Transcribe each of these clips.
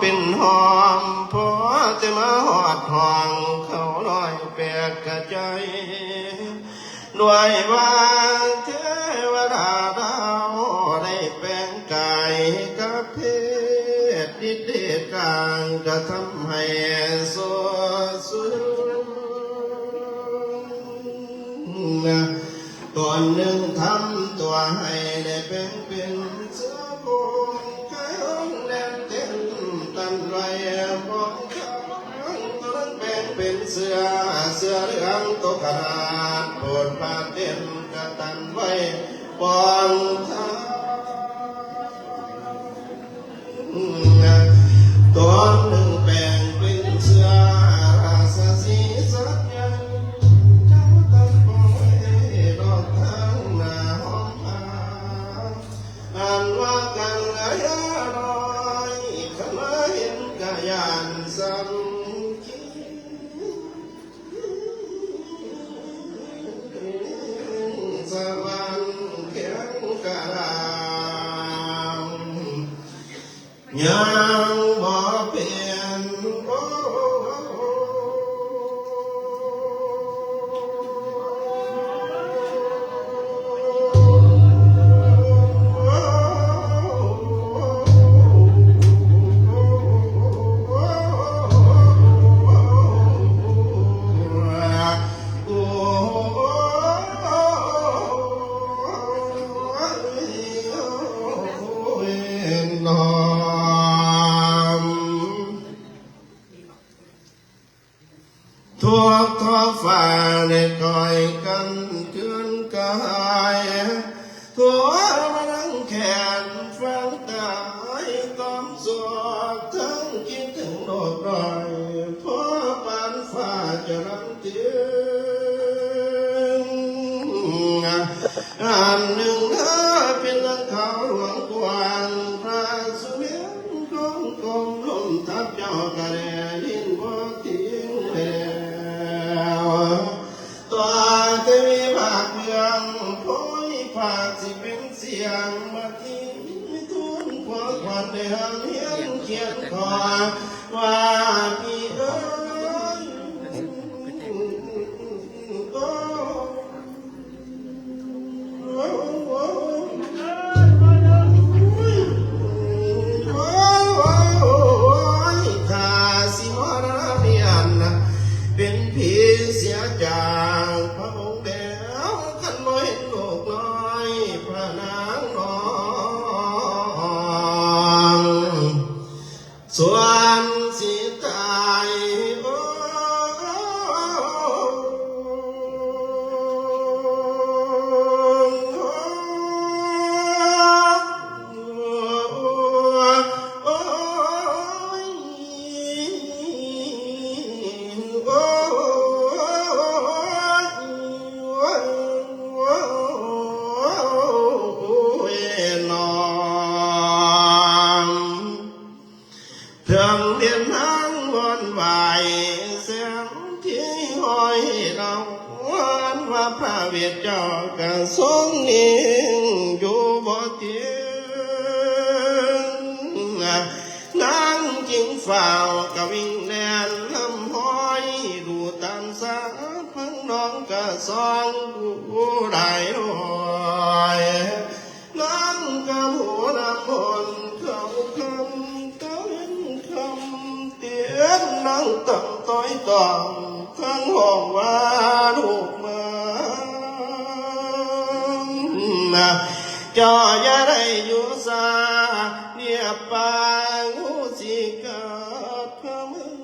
เป็นหอมพอจะมาหอดห้องเขาลอยแปลกกระใจด้วยว่าเทวดาดาวได้แปลงกายกับเพศดิเดชกลางจะทำให้สดชื่นตอนหนึ่งทำตัวให้ได้เป็นเสื้อโคงขายห้องแดนเต้นตันไรมองข้างตอนนั้นเป็นเสื้อเหลืองตกกระดาษโปรดปาเต้นกระตันไว้ปองท้าตอนหนึ่งแบ่งเป็นเสื้อราชสีสักยันเจ้าตัดปล่อยดอกทางหน้าห้องผ้าอ่านว่ากันระยะน้อยขมาเห็นกะยานซ้ำสวรรค์แข็งกระด้างยังบ่เปลี่ยนทั่วท้องฟ้าได้คอยกันเกือนกายทั่วมานั่งแขนฟังตายต้อมสวดทั้งคิดถึงโลดรอยเพราะปานฟ้าจะรังเตือนอันหนึ่งเธอเป็นลังเขาหลวงกวางพระสุเมนกลมกลมลมทับเจ้ากระแดดินบ่ทิ้งตัวจะมีปากเมืองโพ้ยปากสิเป็นเสียงมาที่ไม่ทุนความขวัญได้หันเฮียนเขียนคอว่าพี่เอ๋ยข้าสิมรณะเมียนเป็นผีเสียจากพระองค์แล้วขันบ่เห็นลูกน้อยพระนางน้องส่วนสิตายเพียงเดียนทางวนไหวเสียงที่ห้อยเราวันว่าพระเวทเจ้ากระทรงนิ่งอยู่บ่เตียงนางจิงฝ่าวกะวิ่งแนนลำห้อยดูตามสาพังน้องกะซองผู้ได้รอยนางกะหัวนำคนเขาคำนั่งตั้งต้อยต่างข้างห้องว่าลูกมาเจ้าอย่าได้อยู่ซาเนี่ยปางหูสิกาพระมึง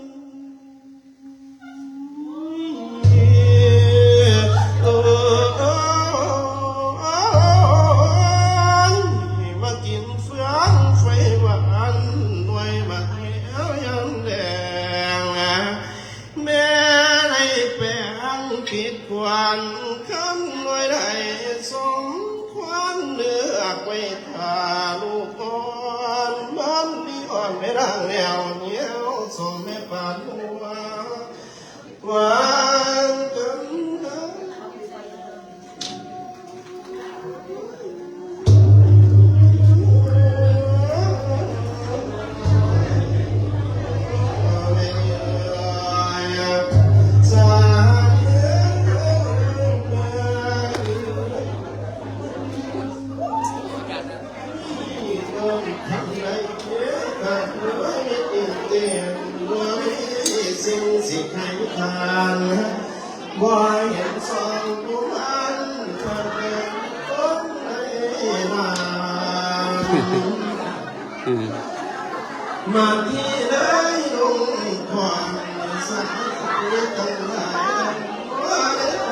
มากินเฟืองไฟหวานด้วยมะเขือยำแดงแม่ได้แปลงผิดควันคำน้อยได้สมควันเลือกไว้ทาลูกอ่อนบ้านพี่อ่อนไม่ร่างแนวเหนียวสมแม่ปานหัววางกัน สิ่งสิใครทานบ่เห็นสองผู้มันเธอเป็นคนไหนมามาที่ไหนลงความสักตั้งหลายว่าได้ไป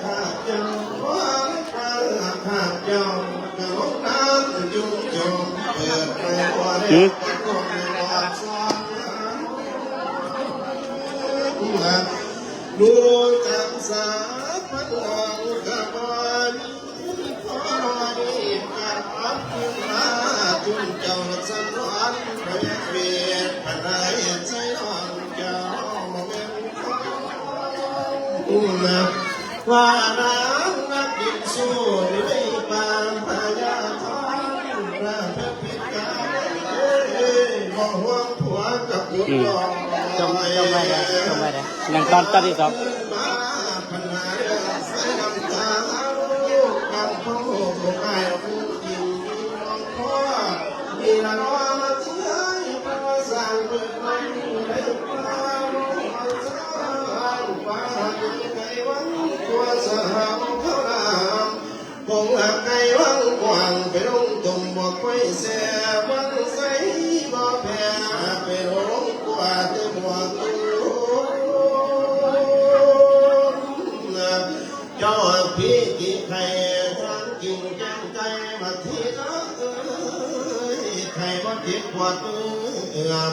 ขาดเจ้าว่าได้ไปขาดเจ้ากระลงน้ำจุ่มจมเปิดไปว่าได้ก็ไม่รอดซ้อนดูจักษาพันหลังกับบานพอดีกับอับขึ้นมาจุนเจ้าสันวันพระเวียดพระนายใจนอนเจ้าเป็นคนว่าน้ำนักดินสู้ด้วยปานพญาทองพระเพชรพิการบ่ห่วงผัวกับบุตรจงไม่ได้อย่างตอนที่สองคงหักไก่วังกว้างไปลงตุ่มบอกไว้แซ่วังใสบ่แพ้ไปลงกว่าเต็มหัวเจ้าพี่กี่ใครทั้งกิ่งแก้งใจมาทีละใครบ่เจ็บปวด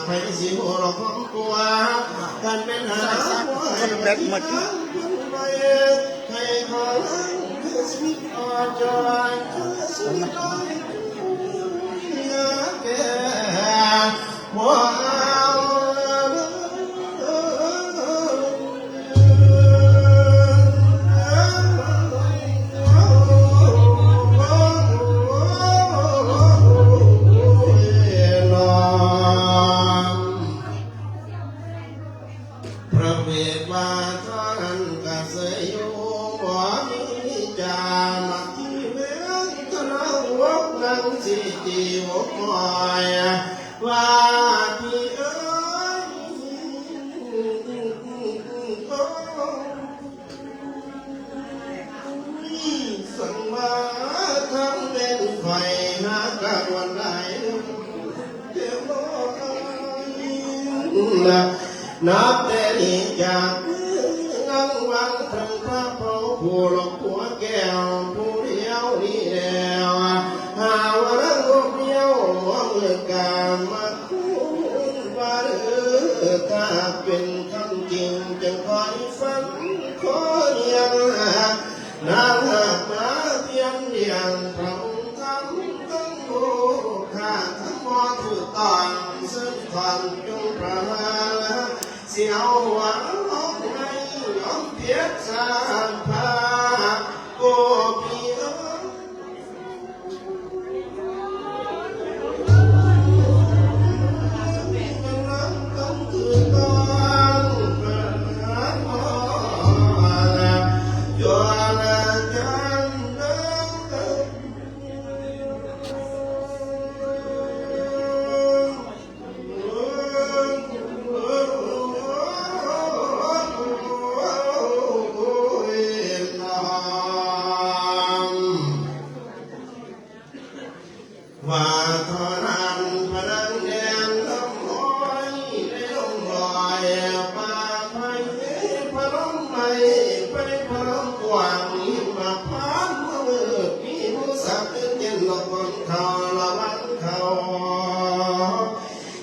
ใครสิหัวเราของกลัวกันเป็นหาคนแบบหมดใครขอชีวิตอ่อนจอยสุดท้ายแก่หัวพระเวทว่าท่านกเสยโยบ่มีจามักที่เมืองทะเลวกนังสิตีวกมอยว่าพี่เอ๋ยสั่งมาทำเป็นไฟหากะวันไหนเดี๋ยวนับแต่นี้จากงังวังถึงพระโพผู้หลอกหัวแก้วผู้เดียวนี่แล้วหาว่าลูกเดียวว่าเมื่อกามาคุณว่าถ้าเป็นคำจริงจะคอยฟังขอเรียงนางหากมาเพียงเดียงพระองค์ทำต้องโง่ข้าทั้งหมดถูกต้องซึ่งความจงประมาณเสียวหวังห้องในห้องเพียรสานพาโกพีว่าทอนันพนันแดงน้ำห้อยได้ลงลอยป่าไผ่พระล้มไม่ไปพระล้มกว้างมาพานมือมีผู้สักเย็นหลอกบนเขาละวันเขา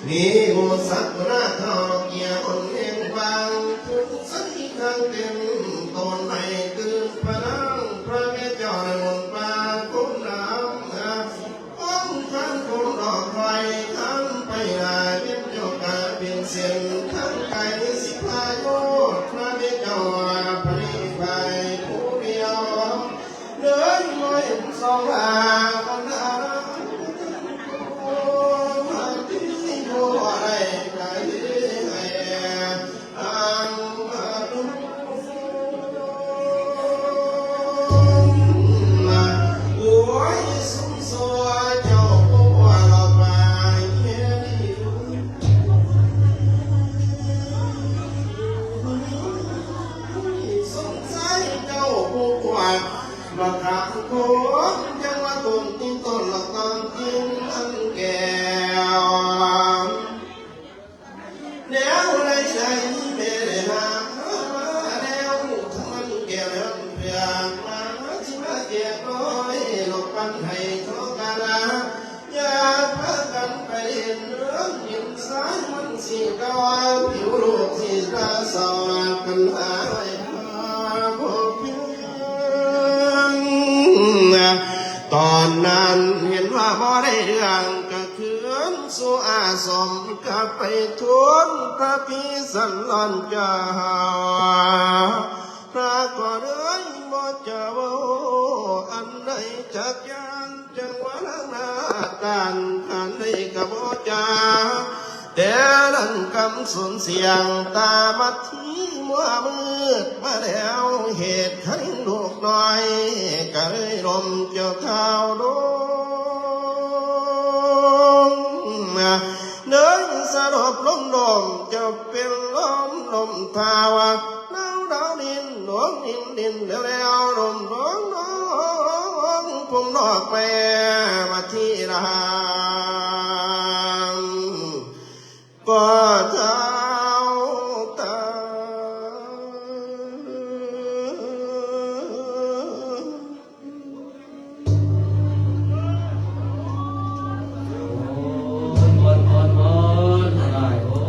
มีผู้สักหน้าเขาเกี่ยวคนเองบางทุกสักครั้งเต็มตนไหนคือพระนังพระเมตเจ้าในมนต์ป่าคุ้มน้ำท่านคงรอคอยทั้งไปหาเวียนโยกาเป็นเสียงทั้งไก่สิพายโยพระเมตเจ้าพระนิพพานผู้เดียวเดินลอยสองหากันนาโอ้มาที่ผู้อะไรไก่อันมาดูโอ้ยสมสวย ก็ผิวลูกสีตาสาวกันหาไว้พาพบเพียงตอนนั้นเห็นว่าบ่ได้เรื่องก็คืนสู่อาสมกับไปทุนพระพิสันลอนเจ้าพระก็เลยบ่จะเว้าอันใดจักอย่างจังหวะหน้าการอันใดก็บ่จาแต่นั้นกำสูญเสียงตามาที่มัวมืดมาแล้วเหตุให้ลูกน้อยก็เลยลมเจ้าเท้าลงเดินสลบลงลมจะเป็นลมทาวะดาวดินหลวงดินแล้วลมพุ่งนอกไปมาที่รางก็เท้าตา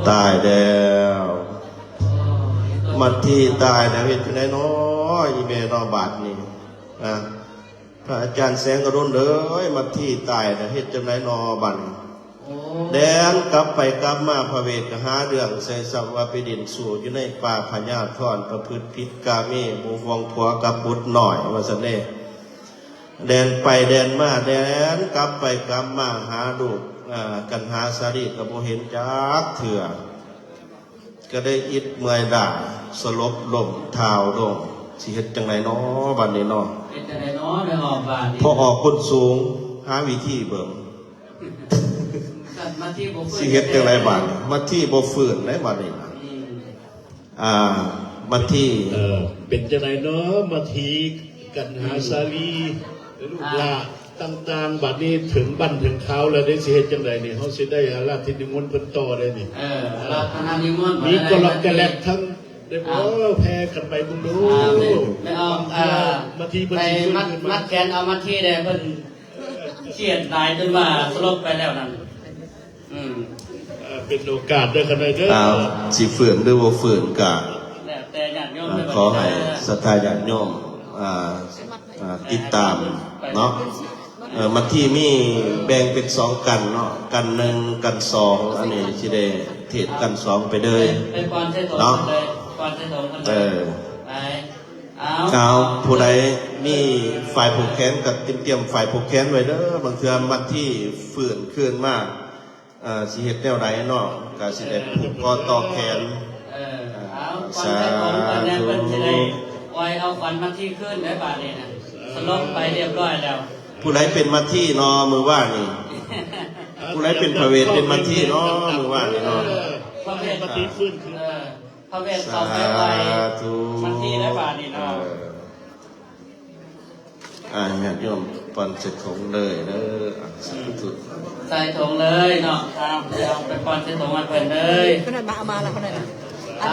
ตายแล้วมัดที่ตายนะเห็นไหนน้อยอีเมลนอบาทนี่พระอาจารย์แสงกระรุ่นเลยมัดที่ตายนะเห็นจังไหนนอบันแดนกลับไปกลับมาพระเวทก็หาเรื่องใส่สัมว่าไปดินสู่อยู่ในป่าพญาทอนประพฤติผิดกาเมมูฟองผัวกับบุตรหน่อยว่าสนเน่แดนไปแดนมาแดนกลับไปกลับมาหาลูกกันหาสารีกับโบเห็นจักเถื่อก็ได้อิดเมื่อยด่าสลบลมเท้าลงสิเฮ็ดจังไรน้อบัดนี้น้อเฮ็ดจังไดน้อได้ออกบาดนี้พอออกคนสูงหาวิธีเบิ่งมาที่บ่ฟื้นสิเฮ็ดจังไรบาดมาที่บ่ฟื้นได้บัดนี้มาที่เป็นจังไรเนาะมาทีกันหาสาลีลูกหลานต่างๆบัดนี้ถึงบ้านถึงเขาแล้วได้สิเฮ็ดจังไดนี่เฮาสิได้อาราธนิมนต์เพิ่นต่อได้นี่ราธนิมนต์มีกลอกกะแลกทั้งได้บ่แพ้กันไปบุญดูไม่เอามาทีเพิ่นสิมัดแขนเอามาที่ได้เพิ่นเครียดตายจนว่าสลบไปแล้วนั่นเป็นโอกาสเด้อคั่นเด้อสิฝืนหรือบ่ฝืนก็แล้วแต่ญาติโยมขอให้ศรัทธาญาติโยมติดตามเนาะมาที่มีแบ่งเป็น2กันเนาะกัน1กัน2อันนี้สิได้เทศกัน2ไปเลยเนาะเอาผู้ใดมีฝ่ายผูกแขนกับเตรียมฝ่ายผูกแขนไว้เด้อบางเทื่อมาที่ฝืนคืนมากสิเฮ็ดแนวใดเนาะก็สิได้ผูกคอต่อแขนสาธุเอาฟันมาที่ขึ้นได้บาดนี้นะสลบไปเรียบร้อยแล้วผู้ใดเป็นมาที่นอมือว่านี่ผู้ใดเป็นพระเวทเป็นมาที่นอมือว่านี่นอพระเวทมาที่ขึ้นพระเวทเข้าไปไว้มาที่ได้บาดนี้นอญาติโยมปันใส่ถุงเลยเด้อใส่ถุงเลยเนาะเอาไปปันใส่ถุงมาเพิ่นเลยเพิ่นเอามาแล้วเพิ่นน่ะอั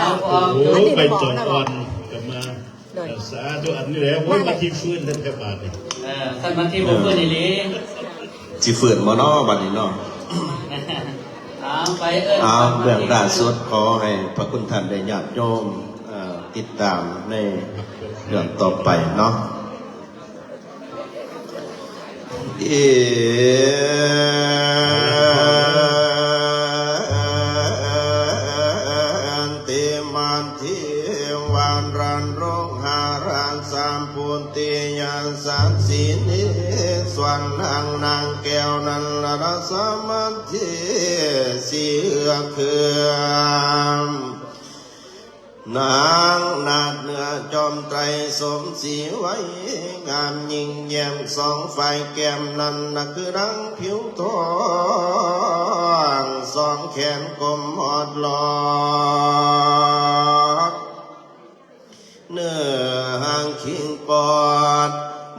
นนี้ไปจอดก่อนกลับมาสาธุอันนี้แล้วว่ามาที่ฟื้นท่านแค่บาทนี่ท่านมาที่บ่ฟื้นอีหลีสิฟื้นบ่เนาะบัดนี้เนาะไปเรื่องล่าสุดขอให้พระคุณท่านได้ญาติโยมติดตามในเรื่องต่อไปเนาะมันทิวันรันร้องหารันสามพูนตียานสามสีนิสวรรหังนางแก้วนันละรสมันทิสีเอือเคืองนางนาดเนื้อจอมไตรสมศรีไว้งามยิ่งแย้มสองไฟแก้มนั้นนักคือดังผิวทองสองแขนกลมหอดหลอกเนื้อหางคิงปอด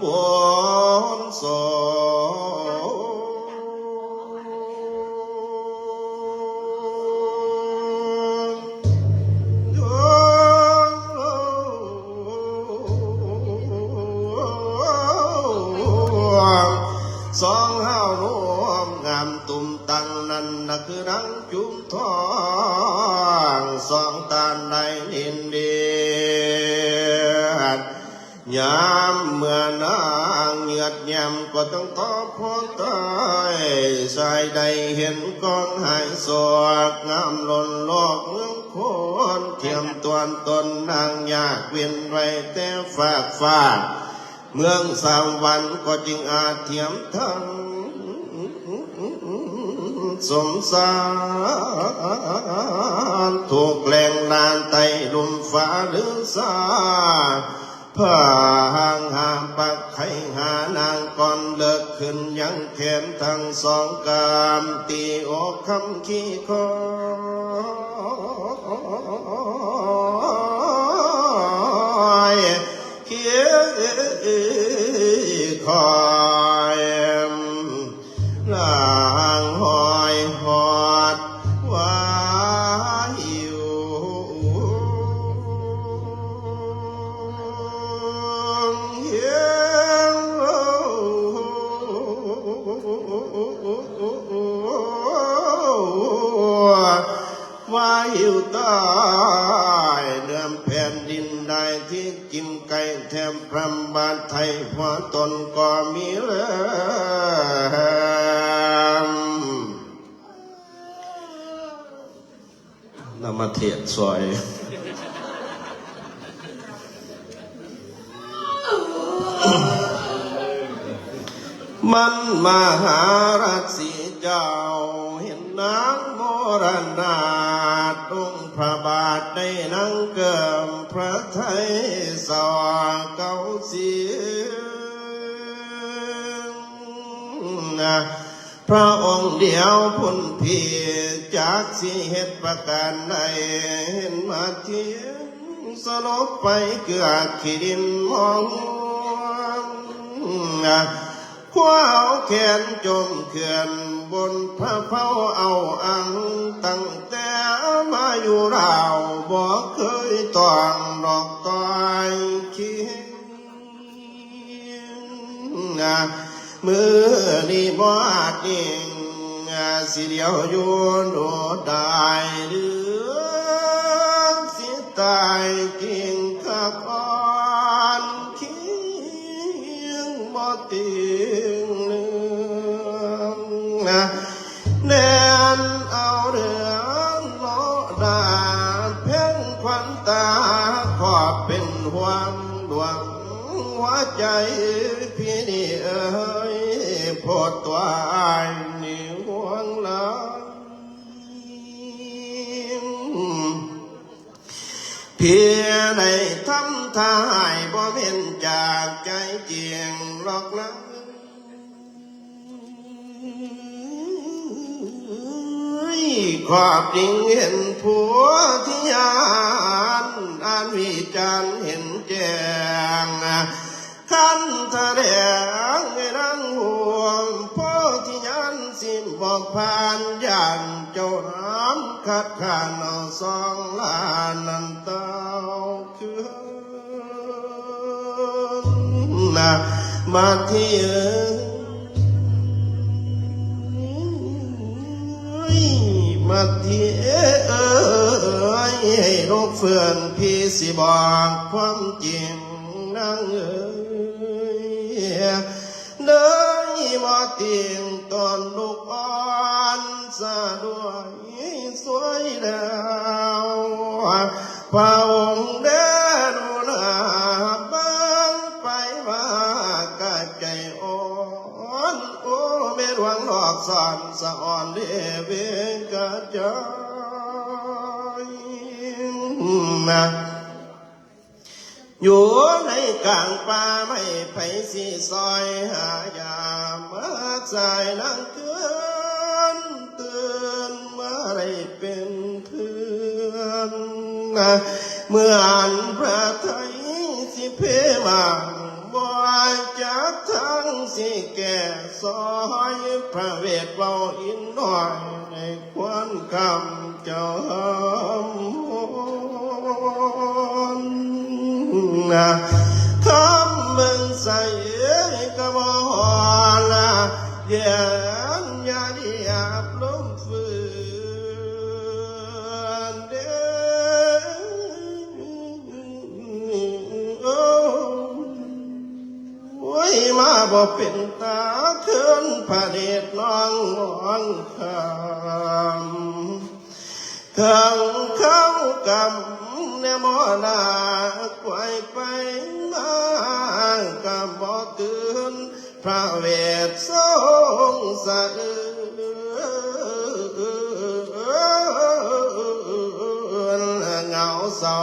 บนโซสองเฮารวมงามตุ่มตังนั้นนักคือดังจุ่มทอง ยามเมื่อนางเหยียดแยมก็ต้องขอพรตายสายใดเห็นกองหายสวกงามหล่นโลกเมืองโคนเทียมตวนตนนางยากเวียนไรแต่ฝากฟ้าเมืองสามวันก็จึงอาจเทียมทั้งสมสารถูกแรงลานไตลุมฟ้าหรือสาผ้าห่างหามปักไข่หานางก่อนเลิกขึ้นยังแขนทั้งสองกามตีอกคำขี้คอยเคียคอยลางหอยหอดว่าอยู่เฮียงว่าอยู่ใต้เนื้อแผ่นดินได้ที่กินไก่แถมพรำบาทไทยหัวตนก็มีแล้วนำมาเทียดสวยมันมาหาราชสีเจ้าเห็นนางโมรณาองค์พระบาทได้นั่งเกิมพระไทยสว่างเก่าเสียงพระองค์เดียวพ้นผิดจากสิเหตุประการใดเห็นมาเทียงสลบไปเกือกขี้ดินมองคว้าเอาแขนจมเขื่อนบนพระเผาเอาอังตั้งแต่มาอยู่เราบ่เคยต้องดอกต้อยเคียงมือนี่บ่อาจยิงสิเดียวอยู่โดดได้หรือสิตายจริงขับอ่อนเคียงบ่ติงเลืองแน่นเอาเรื่องโลดาเพ่งควันตาขอบเป็นห่วงดวงหัวใจพี่นี่เอ้ยโพดตัวอายนี่ห่วงหลายเพียในทำทายบ่เว้นจากใจเจียงหรอกนะขอบจริงเห็นผัวที่ยานอ่านวิจารณ์เห็นแจ้งขันแถลงให้นั่งห่วงพ่อที่ยานสิ้นบอกผ่านย่านเจ้าน้ำคัดขานเอาสองล้านนันเต้าคือมาที่มาที่ให้โรคเฟื่อนพี่สิบอกความจริงนั่งเลยบ่ติงตอนลูกอ่อนซะด้วยสวยแล้วพระองค์เดินหน้าบ้านไปว่ากะใจอ่อนโอ้เม็ดหวังดอกสอนสะอ่อนเดเวกะใจอยู่ในกลางป่าไม่ไผสิซอยหายามมาใจนั่งเกินตื่นมาได้เป็นเพื่อนเมื่ออ่านพระไทยสิเพมาบ่จากทั้งสิแก่ซอยพระเวทเบาอินหน่อยในควันคำเจ้าคำมึงใส่กระบอกละเย็นยาดีอาบลมฝืนเด้อ บ่เป็นตาเขินพระเดชน้องมองคำข้างเข้ากำในมอนาไกวไปมากำบ่ตื่นพระเวททรงสะอื้นเงาสอ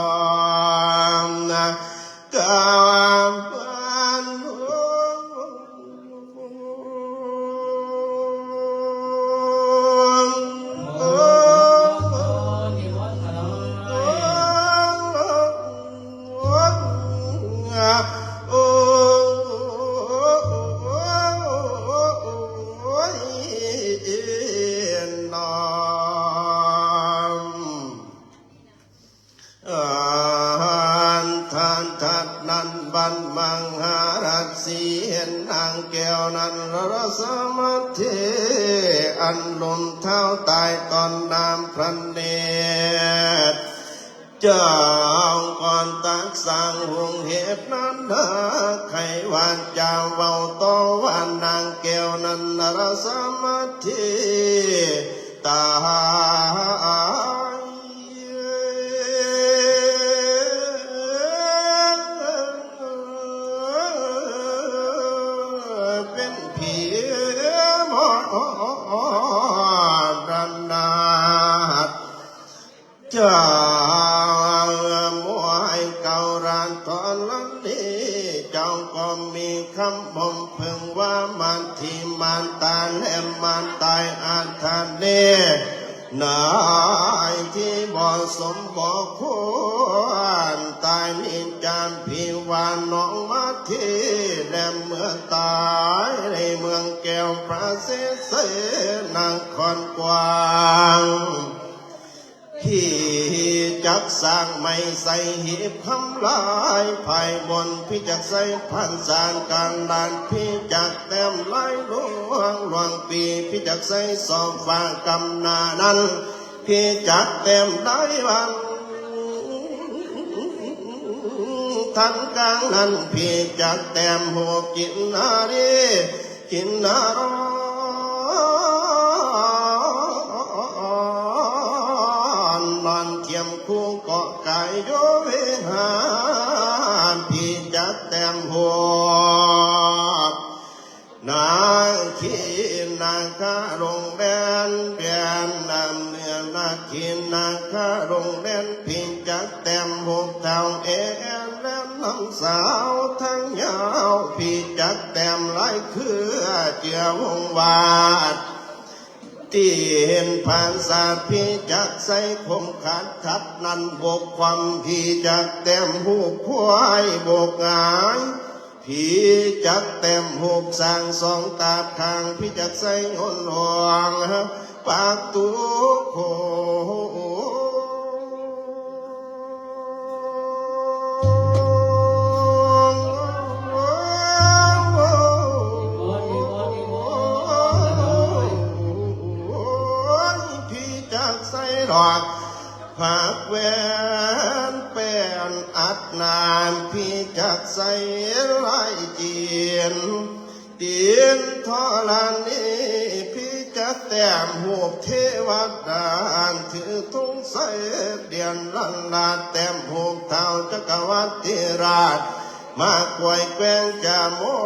งกามพันบันมังหารัตสีเห็นนางแก้วนั้นรสมัทเทอันหล่นเท้าตายตอนน้ำพระเนตรเจ้าก่อนตักสั่งหงเหตุนั้นใครวานเจ้าเว้าต่อว่านางแก้วนั้นรสมัทเทตายดันดาเจ้ามวยเก่ารานตอนลันนี้เจ้าก็มีคำบ่มพึงว่ามันที่มันตายและมันตายอันทันเน่นายที่บ่สมบ่ควรตายนินจามพิวานน้องมาที่และเมื่อตายในเมืองแก้วพระเสสนางคอนกวางที่จักสร้างไม่ใส่หีบคำลายภายบนพี่จักใส่พันสารการดานพี่จักเต็มลายหลวงปีพี่จักใส่สอบฟ้ากำนานั้นพี่จักเต็มได้วันทันกลางนั้นพี่จักเต็มหัวกินนารีกินนารนอนเทียมคู่เกาะไก่โยเวหานพี่จักเต็มหัวนางขีนางคาโรงแรมเรียนนำเนื้อนาขีนางคาโรงแรมพิงจักเต็มหุบเท่าเอ็นและน้ำสาวทั้งยาวพี่จักเต็มหลายคือเจียวงวาดที่เห็นผ่านศาสตร์พี่จักใส่คมขาดทัดนั้นบกความพี่จักเต็มหูควายบกหงายพี่จักเต็มหูสร้างสองตาข้างพี่จักใส่หนหลวงปากตุกโคดอกผักแวนเป็นอัดนานพี่จักใส่ไรเจียนเตียนทอลานีพี่จักแต้มหูบเทวดานถือทุ่งใส่เดียนลันลาแต้มหูบเท้าจักรวรรดิราชมากวยแกงจะมอ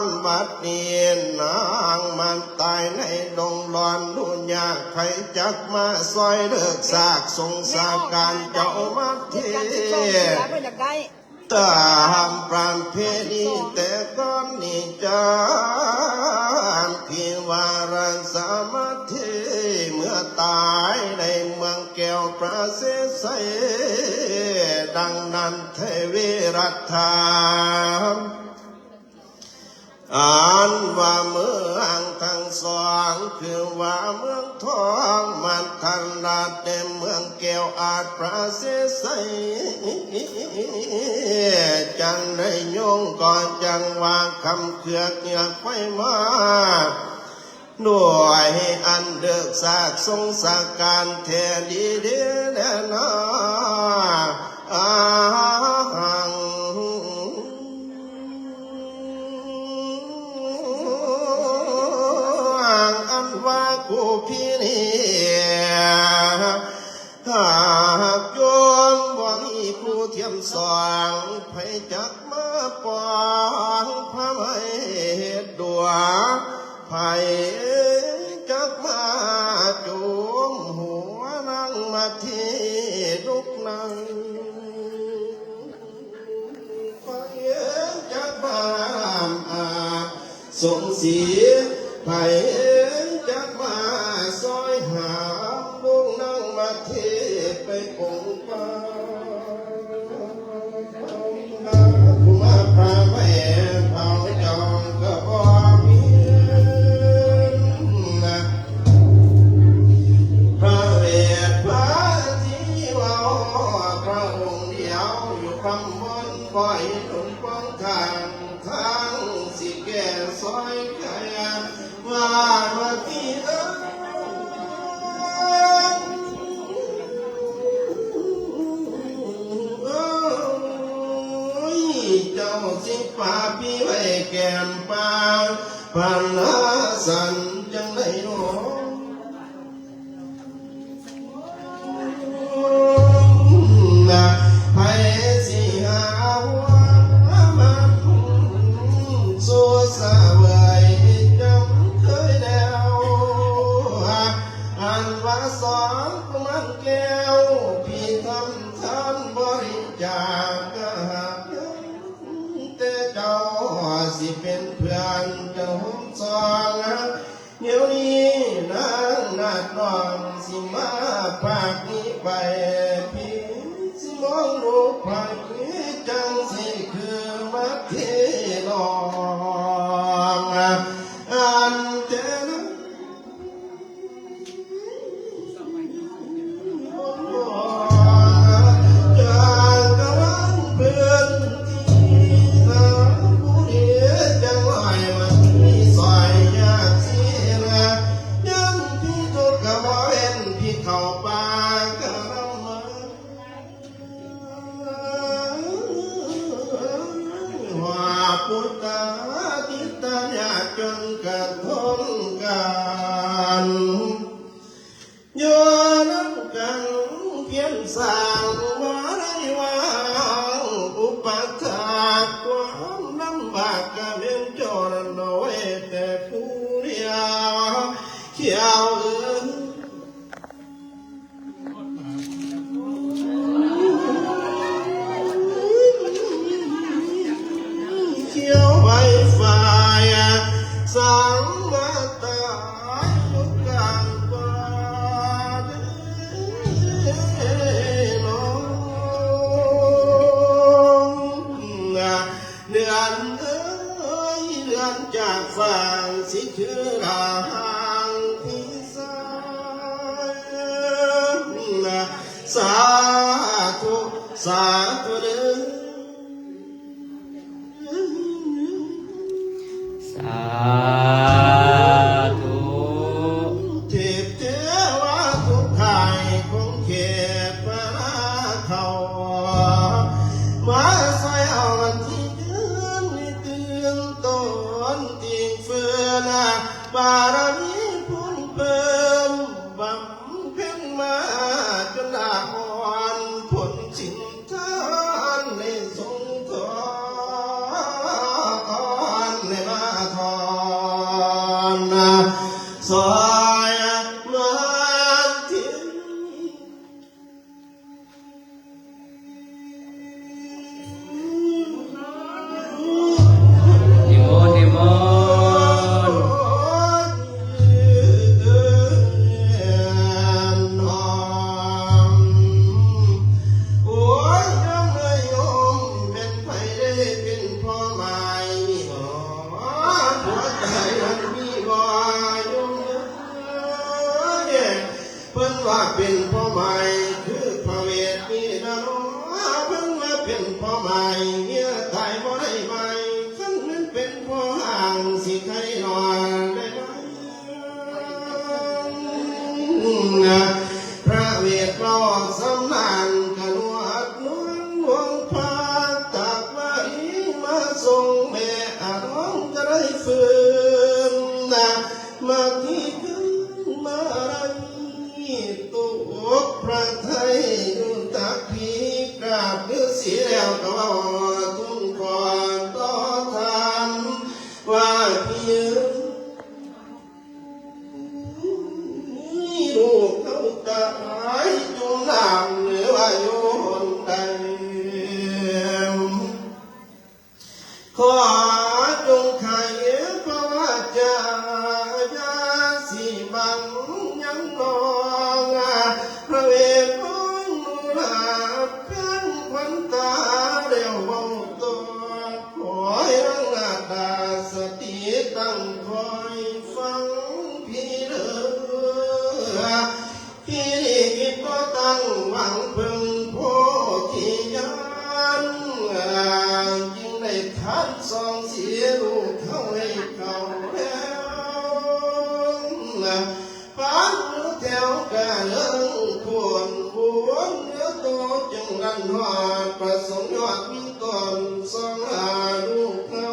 นบัดเนียนนางมันตายในดงหลอนดุนยากใครจักมาซอยเลิกซากสงสารการเจ้ามาเทตามปรานเพดีแต่ก่อนนี้จานพี่ว่ารังสามาเทเมื่อตายในเมืองแก้วพระเสสดังนั้นเทวิรัตถาอ่านว่าเมืองทั้งสองคือว่าเมืองทองมันทันดาเต็มเมืองแก้วอาจพระเสสจังได้โยงก่อนจังว่าคำเขือกเหงือกไฟมาด้วยอันเดือกสากสงสารการแทนดีเดียแน่นา เทียมสองไผจักมาปองพระไม่เหตุดัวไผจักมาจุมหัวนั่งมาที่ลุกนั่งไผจักมาอาบสมศรีไผจักมาซอยหาลุกนั่งมาเทไปคงฟ้าผู้มาพาแม่เผาจองก็บ่มีนะพระเวทพระที่ว่าพระองค์เดียวอยู่คำบนปล่อยหนุนป้องทางทางสิแก่ซอยแก่ว่ามาที่เอ้เจ้าสิป่าพี่ไว้แก้มปางพันหาสันจังได้หนอนะให้สิหาวันมันสู้สาเวยจำเคยแล้วอันว่าสอนมันแก้วพี่ทำทานบริจาคแต่เจ้าสิเป็นเพื่อนเจ้าหุ่นซองเดี๋ยวนี้นางนาดน้องสิมาภาคนี้ไปพี่สิมองรูปภาคนี้จังสิคือมาเทนองอันเจนะพุทธาทิตยาจนกระทงกันโยนับกันเพียงสร้างว่าไรว่าอุปถากความลำบากก็เป็นโจรน้อยแต่ผู้เดียวเขียวสังมาตายอยู่กลางป่าน้องเดือนเอ้ยเดือนจากฝั่งสิคือทางที่สาธุสาธุเด้อสาธุเทพเทวาทุกข่ายคงเขตพระนาเขามาใส่เอาวันที่เดือนนี้เตือนต้นติงเฟื่อนบารมีพุ่นเพิ่มบำเพ็ญมาจนละอ่อนผลสินทานในทรงทอนในมาทอนซอยมาทิ้งนิมนต์นิมนต์ว่าเป็นพ่อใหม่คือพระเวทมีนะน้องเพิ่งมาเป็นพ่อใหม่เมียตายบ่ได้ใหม่ขันนั้นเป็นพ่อห่างสิใครนอนได้ไหมพระเวทรอสำนานกันวัดนวลหลวงพาตักมาอีมาส่งแม่อาน้องจะได้ฟื้นมาที่ขึ้นมาอะไรตุกพระไทยดุตักพีกราบฤา สีแล้วก็ว่าทุ่งก่อนต่อทานว่าพี่ลูกเขาตายจุ่มน้ำหรือว่าโยนใดขอจงไขเพราะว่าจะยาสีบังยังนองพระเวทมนต์ลาเพียงควันตาเร็วเบาตัวขอให้รังนาดาสติตั้งคอยฟังพี่เด้อพี่นี่คิดก็ตั้งหวังพึงโพธิญาณยิ่งได้ทันสองเสียลูกเขาให้เขาแล้วพันแถวกะเลิงควรเนื้อโตจึงรันหอดประสงค์ยอดมีก่อนสองหาลูกเขา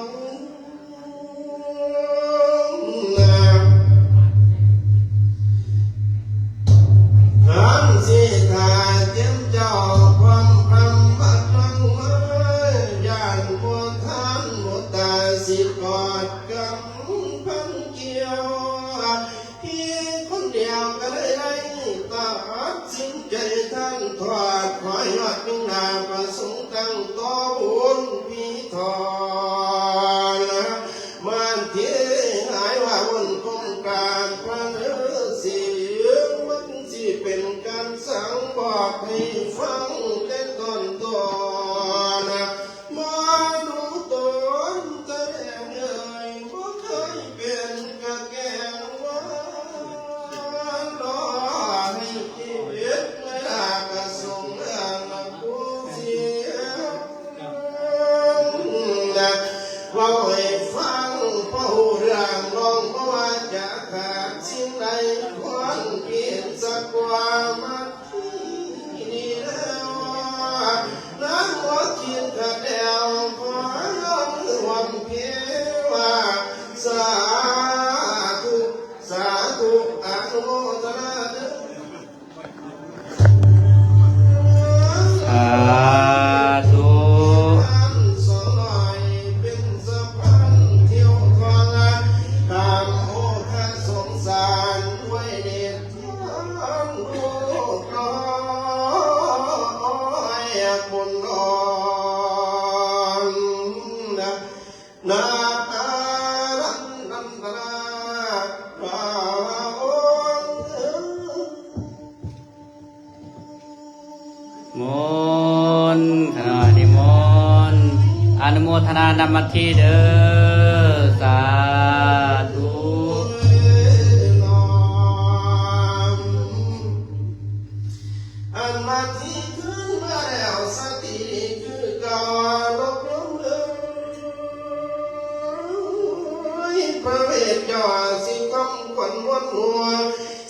ขันสิทาเจียมเจ้าความพำบัดลังเมื่อยานบัวทานบัวตาสิกอดกำพันเกี่ยวพี่คนเดียวก็ได้ตัดสินใจท่านถอดขอยยอดมินาประสงค์ตั้งต่อบุญพี่ทอนมันเที่หายว่าวันคงการพระเนื้อเสียงมันสิเป็นการสั่งบอกให้ฟังแต่ตอนมาดูตนแสดงเลยบ่เคยเป็นกะแก้วว่ารอให้ชีวิตไม่ลากระส่งเรื่องผู้เสียเราให้ฟังเพราะเรื่องลองเพราะว่าจะขาดสิ่งใดความเพียรสักกว่ามาที่นี่แล้วน้ำหัวจิตกระเดวขอร้องความเพียรว่าสาธุสาธุอนุโมทนาเด้อ สาธุ ท่านสอนหน่อยเป็นสะพานเที่ยวทองตามโอคาสงสารไว้เด็ดทั้งลูกน้อยบุญร้อนนาตาลันลันตาพระองค์ มนต์ขณะนิมนต์อนุโมทนานำมัทธิเด้อสาธุ อันมาที่ขึ้นมาแล้วสติคือการลบล้มเลยพระเวทย่อสิกำขวัญวันหัว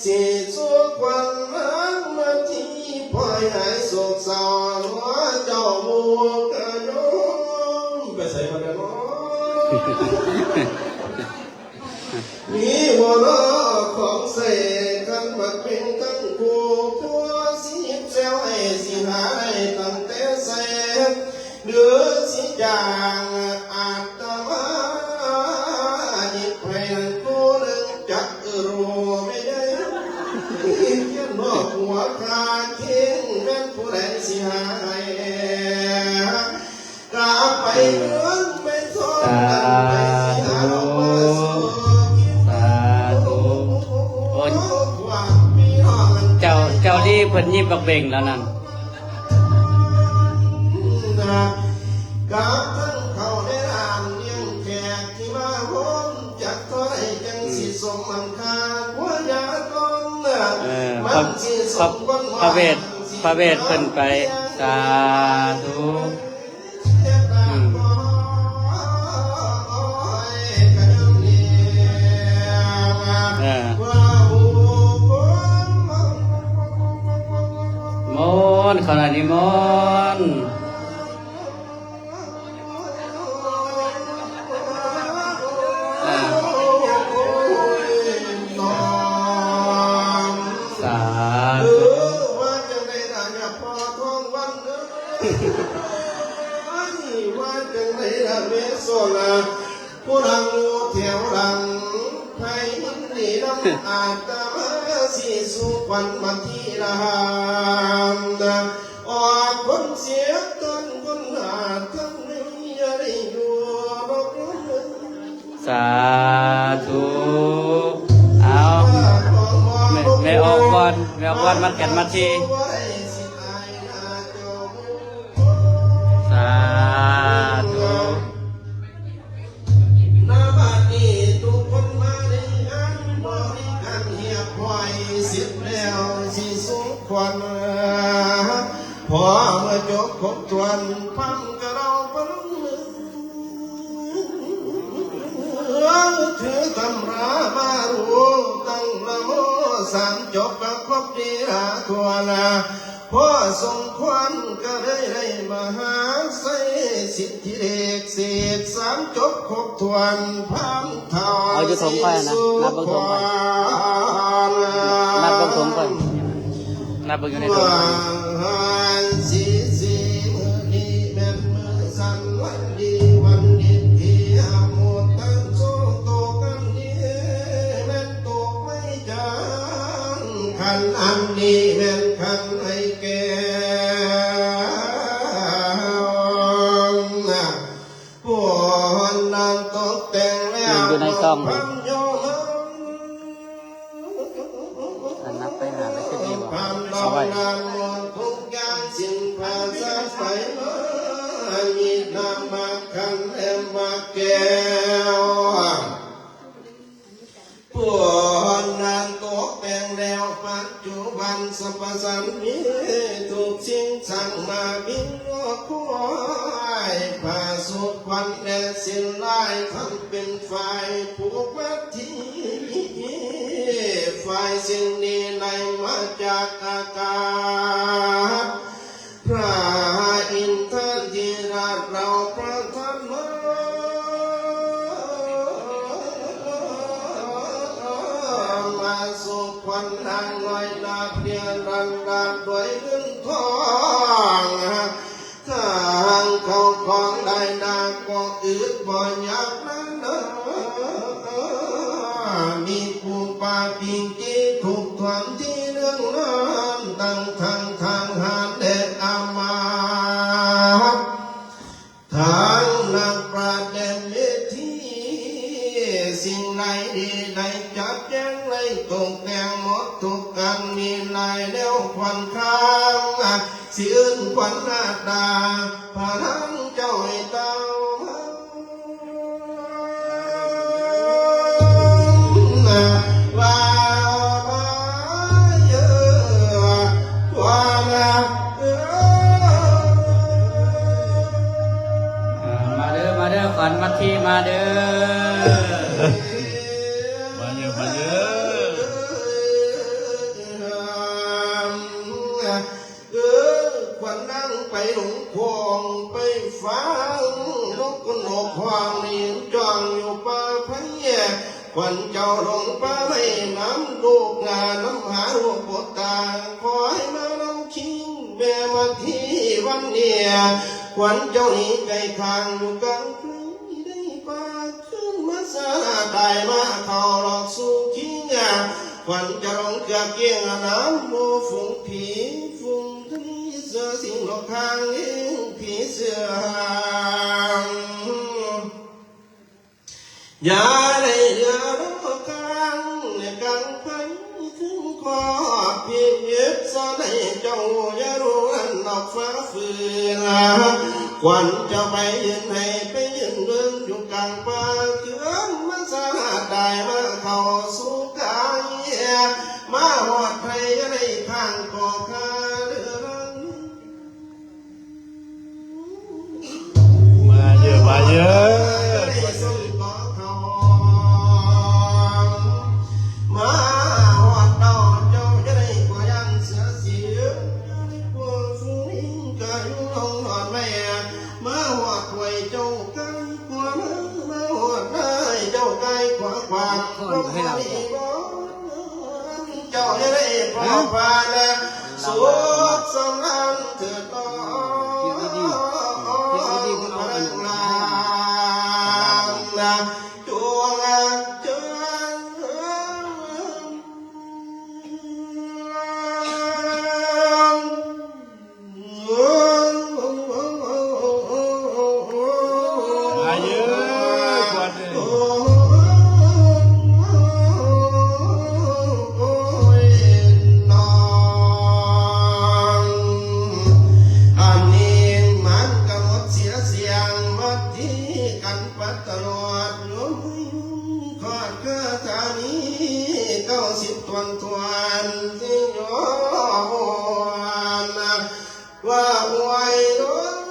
สิสุขวันรักมาที่ปล่อยหายโศกเศร้าหัวเจ้ามัวกระโยมไปใส่มาแล้วเนาะ มีหัวล้อของเสกกันบัดเป็นทั้งคู่ผัวสิบเซลให้สิหายตั้งแต่เสกเหลือสิจางอาตมาหยิบให้ผู้หนึ่งจักรู้ไม่ได้เขียนบอกหัวขาดเข่งแม่นผู้ใดสิหายกลับไปเรือนไปทอดกันไปสิหาเรามาสู่ สาธุโอ้ยเจ้าดีเพิ่นยิบบักเบ่งแล้วนั่น กับทั้งเขาได้อ่านเลี้ยงแขกที่มาพ้นจากเท่าไรจังสิสมมันคาหัวยาต้น พระเวทเพิ่นไปสาธุมนต์ขณะนิมนต์ สาธุ ว่าจังได้ด่าอย่าพอทองวันเด้อ ระเวสโซนาผู้รังงูแถวหลังไทยนี่น้ำอาตมาสีสุขวัญมาที่ละหามออกคนเสียกันคนหาทั้งไม่อะไรอยู่รบกวน สาธุเอาแม่ออกก่อนแม่ออกก่อนมันกันมาทีสาธุ นาบานีทุกคนมาในงานบริการเฮียควายเสียแล้วสิสุขวัญพอเมื่อจบครบถ้วนพังกระเราปลุงถือตำรามารู้ตั้งละโมสามจบก็ครบดีละทั่วละพ่อทรงควันก็ได้มาหาใส่สิทธิเด็กเศษสามจบครบถ้วนพันเท่า เอาอยู่ถมก่อนนะนับเบิ่งถมก่อนนับเบิ่งถมก่อนนับเบิ่งอยู่ในถม สีสีมือนี้แม่นมือสั่นวันดีวันดีที่หมดตั้งโซ่โตกันนี้แม่นตกไม่จางขันอันนี้แม่นขันไอ้แก่ปวนนางตกแต่งแล้ว อยู่ในกล่อง พันโยม นับไปหาไปขึ้นดีบ่ ความดอ เอา ง ไว้ นานหมดทุกอย่างสิ้นผ่านสายไฟมามีน้ำมาคันแอมมาแก้วปวนนานตกแต่งแล้วปัจจุบันสัมปสันมีถูกสิ่งสั่งมาบินรอคอยผ่าสุขวันแดดสิ้นลายทำเป็นไฟผูกมัดที่ไฟสิ่งนี้ไหลมาจากอากาศพระอินทร์ที่ราชเราประทานมาสุขวันนางลอยลาเพียรรันดาด้วยเงินทองทางเขาของได้นาก็อืดบ่อยากนั้นมีผู้ปาปิงจีถูกทวนที่เรื่องนั้นตั้งทางหาเด็ดอามาทางนักปราชญ์เด่นเมธีสิ่งไหนดีไหนจัดแจ้งไหนตรงแต่งหมดทุกการมีนายแล้วควันค้างสิอื่นควันหน้าตาพระทั้งเจ้าให้เต้าว่าเยอะว่ามาเด้อขวัญมาที่มาเด้อ มาเยอะมาเยอะ ควันนั่งไปหลงคงไปฟังนกกนกควางนี่จองอยู่ป่าพะเยควันเจ้าลงป่าไม่น้ำลูกงานน้ำหาลูกปวดตาขอให้มาน้ำคิงแม่มาที่วันเนี่ยควันเจ้านี้ไกลคางอยู่กลางคืนได้ป่าขึ้นมาสาได้มาเข้าหลอกสู่คิงควันจะลงเกลือเกี่ยงน้ำโมฝุ่งผีฝุ่งที่เสือสิ่งหลอกทางเองผีเสืออย่าได้เดือดร้อนในการพันถึงขอเพียงยึดสอนให้เจ้าอย่ารู้อันดอกฟ้าฝืนควันจะไปยืนให้ไปยืนเดินอยู่กลางป่าเถื่อนมาสาได้มาเข้าสู่กายมาหอดไทยในข้างก่อคาเดือน มาเยอะมาเยอะ มาหอดดอกเจ้าจะได้กว่ายังเสือเสียได้กว่าฝูงลิงก็อยู่ลงหอดแม่มาหอดถวยเจ้าไก่กว่ามาหอดได้เจ้าไก่กว่าเจ้าจะได้พอพาและสุขสำราญเถิดน้องพลังลา ว่าหวยน้อง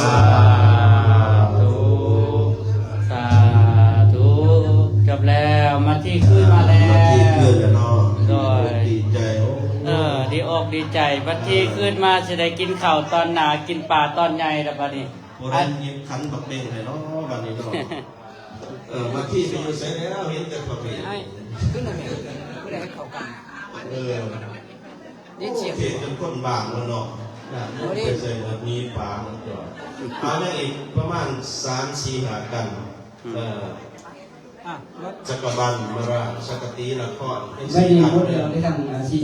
สาธุสาธุจบแล้วมาที่คืนมาแล้ ที่ ว เพื่อนกันเนาะ โดย ดีใจโอ้ ดีอกดีใจบัดที่ขึ้นมาจะได้กินข้าวตอนหนากินปลาตอนใหญ่แล้วบัดนี้ โบราณยิบขันบักเบ่งเลยเนาะวันนี้เนาะมาที่ไปอยู่ไสแล้วเห็นแต่พระเวท ขึ้นเลยไม่ได้ให้เขากัน เออ นี่เฉียบ เทจนคนบางแล้วเนาะไปใส่หมดมีปลามันก่อนเอาอย่างอีกประมาณ3-4 หากันอ่ะรถ จักรบันมราชกตีนคร ไม่ดีพูดเลยเราได้ทำอาชีพ